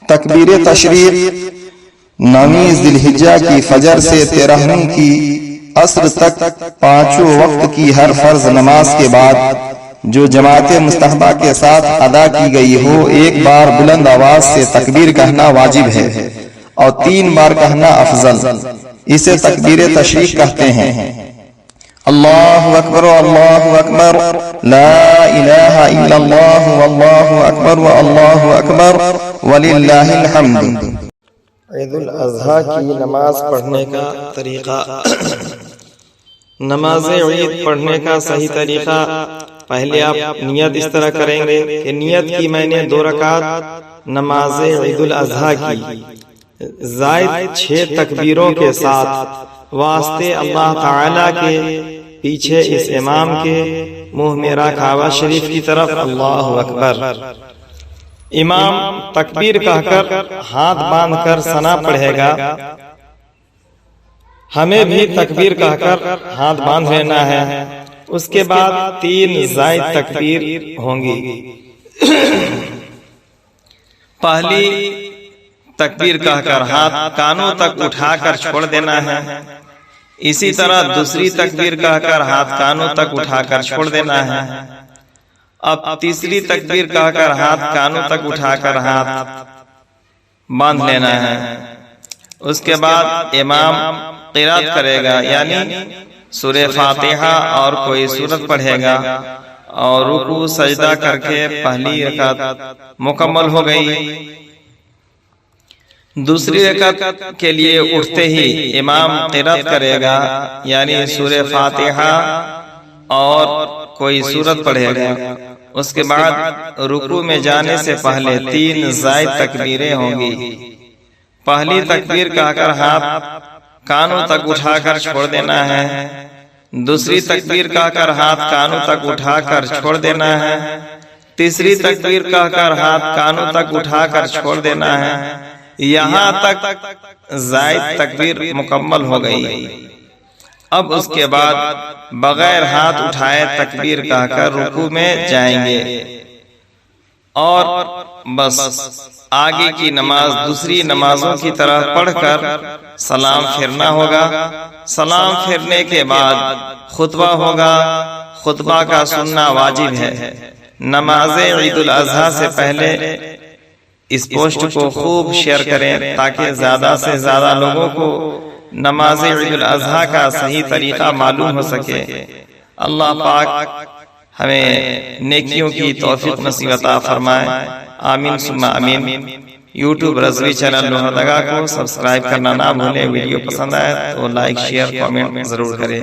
تکبیر تشریق 9 ذی الحجہ کی فجر سے 13 کی عصر تک پانچوں وقت کی ہر فرض نماز کے بعد جو جماعت مستحبہ کے ساتھ ادا کی گئی ہو 1 بار بلند آواز سے تکبیر کہنا واجب ہے اور 3 بار کہنا افضل۔ اسے تکبیر تشریق کہتے ہیں۔ اللہ اکبر اللہ اکبر لا الہ الا اللہ واللہ اکبر واللہ اکبر وللہ الحمد۔ عید الاضحیٰ کی نماز پڑھنے کا طریقہ۔ نماز عید پڑھنے کا صحیح طریقہ، پہلے آپ نیت اس طرح کریں گے کہ نیت کی میں نے 2 رکعت نماز عید الاضحیٰ کی زائد 6 تکبیروں کے ساتھ واسطے اللہ تعالی کے پیچھے اس امام کے منہ میرا کعبہ شریف کی طرف اللہ اکبر۔ امام تکبیر کہہ کر ہاتھ باندھ کر ثنا پڑھے گا، ہمیں بھی تکبیر کہہ کر ہاتھ باندھ لینا ہے۔ اس کے بعد 3 زائد تکبیر ہوں گی۔ پہلی تکبیر کہہ کر ہاتھ کانوں تک اٹھا کر چھوڑ دینا ہے، اسی طرح دوسری تکبیر کہہ کر ہاتھ کانوں تک اٹھا کر چھوڑ دینا ہے۔ اب تیسری تکبیر کہہ کر ہاتھ کانوں تک اٹھا کر ہاتھ باندھ لینا ہے۔ اس کے بعد امام قرات کرے گا، یعنی سورہ فاتحہ اور کوئی سورت پڑھے گا، اور رکوع سجدہ کر کے پہلی رکعت مکمل ہو گئی۔ دوسری رکعت کے لیے اٹھتے ہی امام قرات کرے گا، یعنی سورہ فاتحہ اور کوئی سورت پڑھے گا۔ اس کے بعد رکوع میں جانے سے پہلے 3 زائد تکبیریں ہوں گی۔ پہلی تکبیر کہہ کر ہاتھ کانوں تک اٹھا کر چھوڑ دینا ہے، دوسری تکبیر کہہ کر ہاتھ کانوں تک اٹھا کر چھوڑ دینا ہے، تیسری تکبیر کہہ کر ہاتھ کانوں تک اٹھا کر چھوڑ دینا ہے۔ یہاں تک زائد تکبیر مکمل ہو گئی۔ اب اس کے بعد بغیر ہاتھ اٹھائے تکبیر کہہ کر رکوع میں جائیں گے، اور بس آگے کی نماز دوسری نمازوں کی طرح پڑھ کر سلام پھیرنا ہوگا۔ سلام پھیرنے کے بعد خطبہ ہوگا، خطبہ کا سننا واجب ہے۔ نماز عید الاضحیٰ سے پہلے اس پوسٹ کو خوب شیئر کریں تاکہ زیادہ سے زیادہ لوگوں کو نماز عید الاضحیٰ کا صحیح طریقہ معلوم ہو سکے۔ اللہ پاک ہمیں نیکیوں کی توفیق نصیب عطا فرمائے، آمین ثم آمین۔ یوٹیوب رضوی چینل لوہردگا کو سبسکرائب کرنا نہ بھولیں۔ ویڈیو پسند آئے تو لائک شیئر کامنٹ ضرور کریں۔